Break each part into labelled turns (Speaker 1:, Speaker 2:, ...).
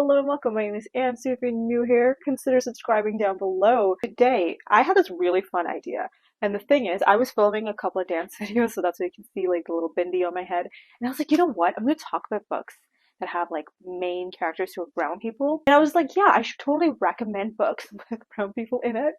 Speaker 1: Hello and welcome. My name is Ansu. If you're new here, consider subscribing down below. Today, I had this really fun idea. And the thing is, I was filming a couple of dance videos, so that's why you can see like the little bindi on my head. And I was like, you know what? I'm going to talk about books that have like main characters who are brown people. And I was like, yeah, I should totally recommend books with brown people in it.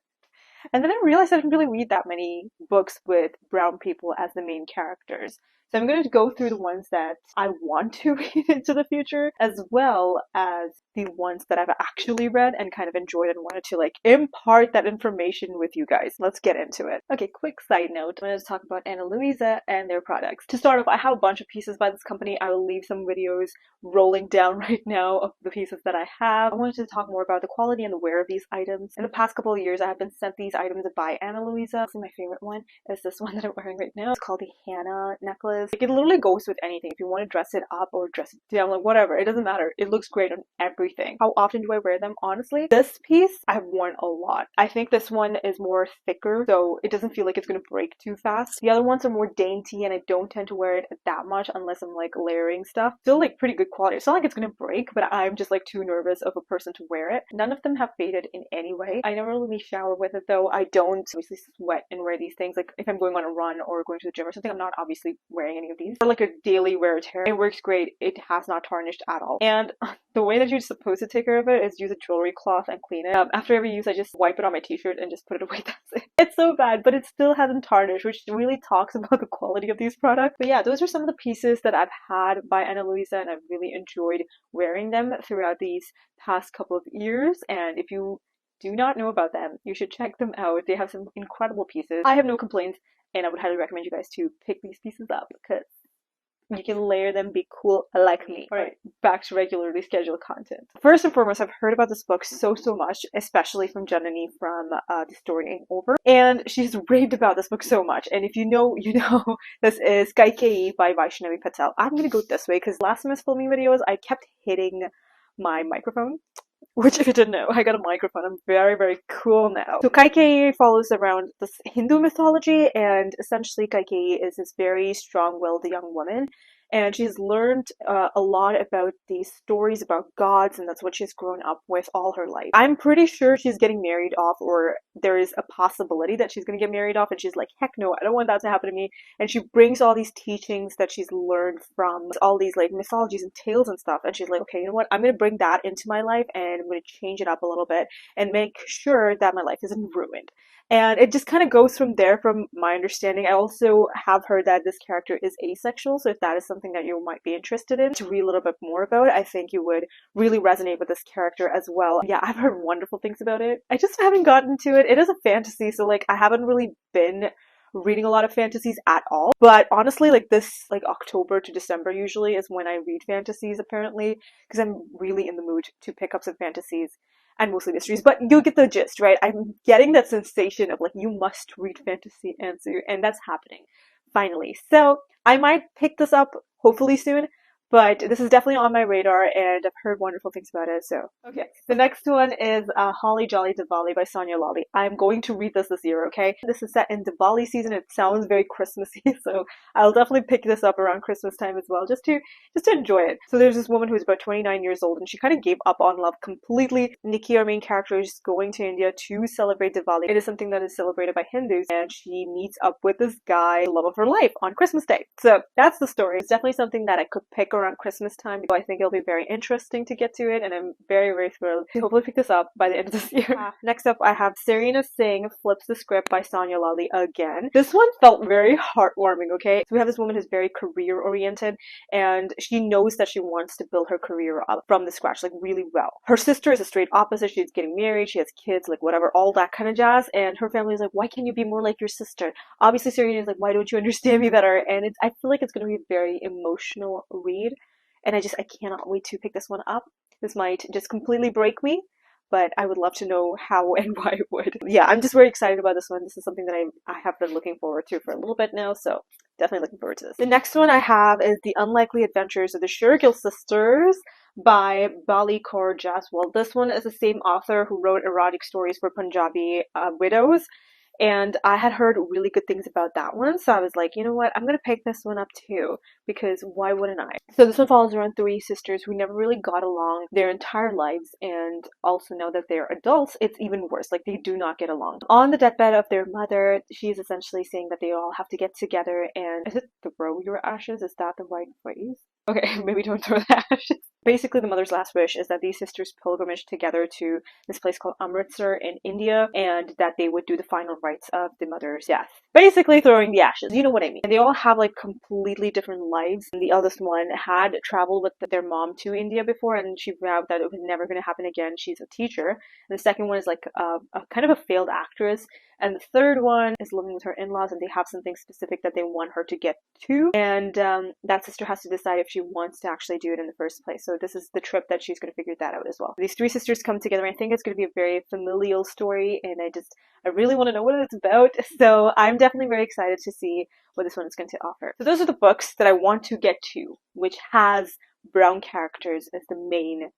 Speaker 1: And then I realized I didn't really read that many books with brown people as the main characters. So I'm going to go through the ones that I want to read into the future, as well as the ones that I've actually read and kind of enjoyed and wanted to like impart that information with you guys. Let's get into it. Okay, quick side note. I'm going to talk about Ana Luisa and their products. To start off, I have a bunch of pieces by this company. I will leave some videos rolling down right now of the pieces that I have. I wanted to talk more about the quality and the wear of these items. In the past couple of years, I have been sent these items by Ana Luisa. My favorite one is this one that I'm wearing right now. It's called the Hannah necklace. Like, it literally goes with anything. If you want to dress it up or dress it down, like whatever, it doesn't matter. It looks great on everything. How often do I wear them? Honestly, this piece I've worn a lot. I think this one is more thicker, so it doesn't feel like it's going to break too fast. The other ones are more dainty, and I don't tend to wear it that much unless I'm like layering stuff. Still like pretty good quality. It's not like it's going to break, but I'm just like too nervous of a person to wear it. None of them have faded in any way. I never really shower with it though. I don't obviously sweat and wear these things. Like if I'm going on a run or going to the gym or something, I'm not obviously wearing any of these. For like a daily wear tear, it works great. It has not tarnished at all. And the way that you're supposed to take care of it is use a jewelry cloth and clean it. After every use, I just wipe it on my t-shirt and just put it away. That's it. It's so bad, but it still hasn't tarnished, which really talks about the quality of these products. But yeah, those are some of the pieces that I've had by Ana Luisa, and I've really enjoyed wearing them throughout these past couple of years. And if you do not know about them, you should check them out. They have some incredible pieces. I have no complaints, and I would highly recommend you guys to pick these pieces up because you can layer them, be cool like me. Alright, back to regularly scheduled content. First and foremost, I've heard about this book so much, especially from Janani from The Story Ain't Over. And she's raved about this book so much. And if you know, you know, this is Kaikeyi by Vaishnavi Patel. I'm gonna go this way because last time I was filming videos, I kept hitting my microphone. Which, if you didn't know, I got a microphone. I'm very cool now. So Kaikeyi follows around this Hindu mythology, and essentially Kaikeyi is this very strong-willed young woman, and she's learned a lot about these stories about gods, and that's what she's grown up with all her life. I'm pretty sure she's getting married off, or there is a possibility that she's going to get married off, and she's like, heck no, I don't want that to happen to me. And she brings all these teachings that she's learned from all these like mythologies and tales and stuff, and she's like, okay, you know what, I'm going to bring that into my life, and I'm going to change it up a little bit and make sure that my life isn't ruined. And it just kind of goes from there, from my understanding. I also have heard that this character is asexual, so if that is something that you might be interested in to read a little bit more about, I think you would really resonate with this character as well. Yeah, I've heard wonderful things about it. I just haven't gotten to it. It is a fantasy, so like I haven't really been reading a lot of fantasies at all. But honestly, like this, like October to December usually is when I read fantasies apparently, because I'm really in the mood to pick up some fantasies. And mostly mysteries, but you'll get the gist, right? I'm getting that sensation of like, you must read fantasy, Ansu, and that's happening, finally. So, I might pick this up, hopefully soon, but this is definitely on my radar, and I've heard wonderful things about it, so. Okay, the next one is Holly Jolly Diwali by Sonia Lally. I'm going to read this year, okay? This is set in Diwali season. It sounds very Christmassy, so I'll definitely pick this up around Christmas time as well, just to enjoy it. So there's this woman who's about 29 years old, and she kind of gave up on love completely. Nikki, our main character, is going to India to celebrate Diwali. It is something that is celebrated by Hindus, and she meets up with this guy, love of her life, on Christmas Day. So that's the story. It's definitely something that I could pick around Christmas time. So I think it'll be very interesting to get to it, and I'm very thrilled to hopefully pick this up by the end of this year. Next up, I have Serena Singh Flips the Script by Sonia Lally again. This one felt very heartwarming, okay? So we have this woman who's very career-oriented, and she knows that she wants to build her career up from the scratch, like really well. Her sister is a straight opposite. She's getting married, she has kids, like whatever, all that kind of jazz, and her family is like, why can't you be more like your sister? Obviously, Serena is like, why don't you understand me better? And I feel like it's going to be a very emotional read. And I cannot wait to pick this one up. This might just completely break me, but I would love to know how and why it would. Yeah, I'm just very excited about this one. This is something that I have been looking forward to for a little bit now, so definitely looking forward to this. The next one I have is The Unlikely Adventures of the Shergill Sisters by Bali Kaur Jaswal. This one is the same author who wrote erotic stories for Punjabi widows. And I had heard really good things about that one, so I was like, you know what, I'm gonna pick this one up too, because why wouldn't I? So this one follows around three sisters who never really got along their entire lives, and also now that they're adults, it's even worse. Like, they do not get along. On the deathbed of their mother, she's essentially saying that they all have to get together and, is it throw your ashes? Is that the right phrase? Okay, maybe don't throw the ashes. Basically, the mother's last wish is that these sisters pilgrimage together to this place called Amritsar in India, and that they would do the final rites of the mother's death. Basically, throwing the ashes. You know what I mean. And they all have like completely different lives. And the eldest one had traveled with their mom to India before, and she vowed that it was never going to happen again. She's a teacher. And the second one is like a kind of a failed actress. And the third one is living with her in-laws, and they have something specific that they want her to get to. And that sister has to decide if she wants to actually do it in the first place. So this is the trip that she's going to figure that out as well. These three sisters come together. I think it's going to be a very familial story, and I really want to know what it's about. So I'm definitely very excited to see what this one is going to offer. So those are the books that I want to get to, which has brown characters as the main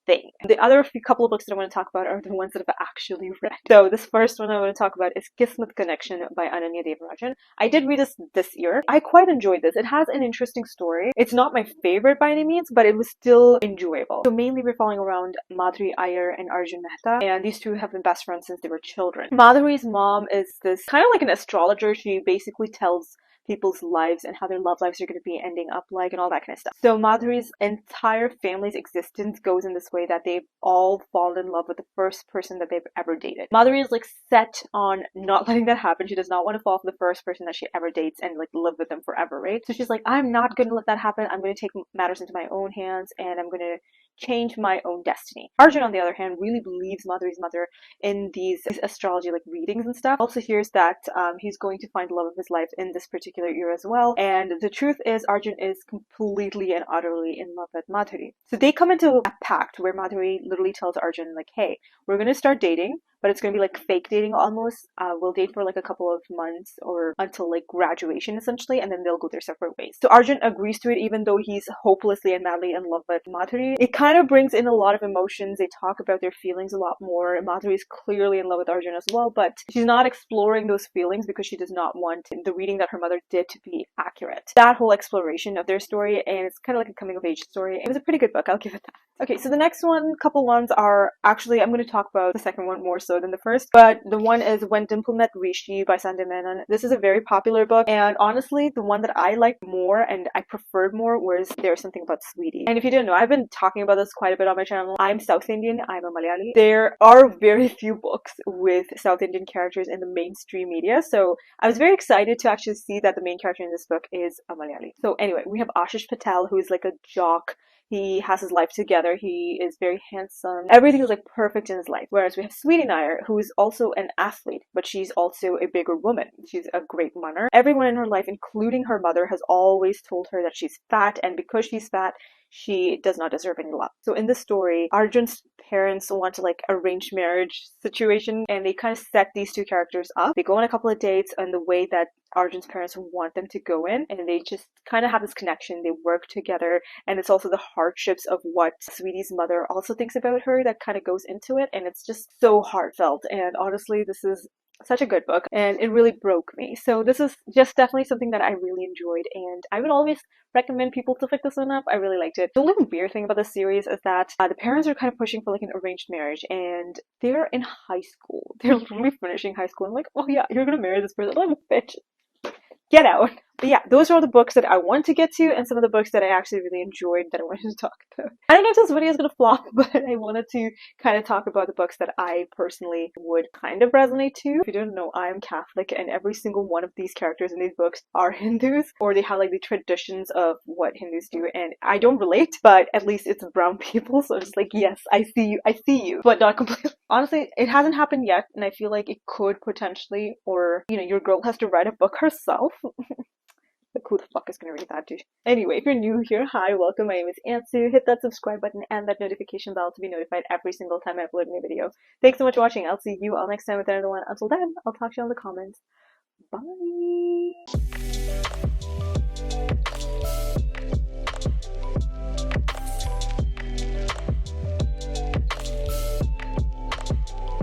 Speaker 1: thing. The other couple of books that I want to talk about are the ones that I've actually read. So this first one I want to talk about is Kismet Connection by Ananya Devarajan. I did read this year. I quite enjoyed this. It has an interesting story. It's not my favorite by any means, but it was still enjoyable. So mainly we're following around Madhuri Iyer and Arjun Mehta, and these two have been best friends since they were children. Madhuri's mom is this kind of like an astrologer. She basically tells people's lives and how their love lives are going to be ending up like and all that kind of stuff. So Madhuri's entire family's existence goes in this way that they've all fallen in love with the first person that they've ever dated. Madhuri is like set on not letting that happen. She does not want to fall for the first person that she ever dates and like live with them forever, right? So she's like, I'm not going to let that happen. I'm going to take matters into my own hands, and I'm going to change my own destiny. Arjun, on the other hand, really believes Madhuri's mother in these astrology like readings and stuff. Also hears that he's going to find the love of his life in this particular year as well. And the truth is, Arjun is completely and utterly in love with Madhuri. So they come into a pact where Madhuri literally tells Arjun like, hey, we're going to start dating, but it's going to be like fake dating almost. We'll date for like a couple of months or until like graduation essentially, and then they'll go their separate ways. So Arjun agrees to it even though he's hopelessly and madly in love with Madhuri. It kind of brings in a lot of emotions. They talk about their feelings a lot more. Madhuri is clearly in love with Arjun as well, but she's not exploring those feelings because she does not want the reading that her mother did to be accurate. That whole exploration of their story, and it's kind of like a coming of age story. It was a pretty good book, I'll give it that. Okay, so the next couple ones are actually, I'm going to talk about the second one more so than the first, but the one is When Dimple Met Rishi by Sanjay Menon. This is a very popular book, and honestly, the one that I liked more and I preferred more was There's Something About Sweetie. And if you didn't know, I've been talking about this quite a bit on my channel. I'm South Indian, I'm a Malayali. There are very few books with South Indian characters in the mainstream media, so I was very excited to actually see that the main character in this book is a Malayali. So anyway, we have Ashish Patel, who is like a jock. He has his life together. He is very handsome. Everything is like perfect in his life. Whereas we have Sweetie Nair, who is also an athlete, but she's also a bigger woman. She's a great runner. Everyone in her life, including her mother, has always told her that she's fat, and because she's fat, she does not deserve any love. So in this story, Arjun's parents want to like arrange marriage situation, and they kind of set these two characters up. They go on a couple of dates in the way that Arjun's parents want them to go in, and they just kind of have this connection. They work together, and it's also the hardships of what Sweetie's mother also thinks about her that kind of goes into it, and it's just so heartfelt. And honestly, this is such a good book, and it really broke me. So this is just definitely something that I really enjoyed, and I would always recommend people to pick this one up. I really liked it. The only weird thing about this series is that the parents are kind of pushing for like an arranged marriage, and they're in high school. They're literally finishing high school. I'm like, oh yeah, you're gonna marry this person. I'm like, bitch, get out. But yeah, those are all the books that I want to get to, and some of the books that I actually really enjoyed that I wanted to talk about. I don't know if this video is going to flop, but I wanted to kind of talk about the books that I personally would kind of resonate to. If you don't know, I'm Catholic, and every single one of these characters in these books are Hindus, or they have like the traditions of what Hindus do, and I don't relate, but at least it's brown people, so I'm just like, yes, I see you, but not completely. Honestly, it hasn't happened yet, and I feel like it could potentially, or, you know, your girl has to write a book herself. Like, who the fuck is gonna read that, dude? Anyway, if you're new here, hi, welcome. My name is Ansu. Hit that subscribe button and that notification bell to be notified every single time I upload a new video. Thanks so much for watching. I'll see you all next time with another one. Until then, I'll talk to you in the comments. Bye!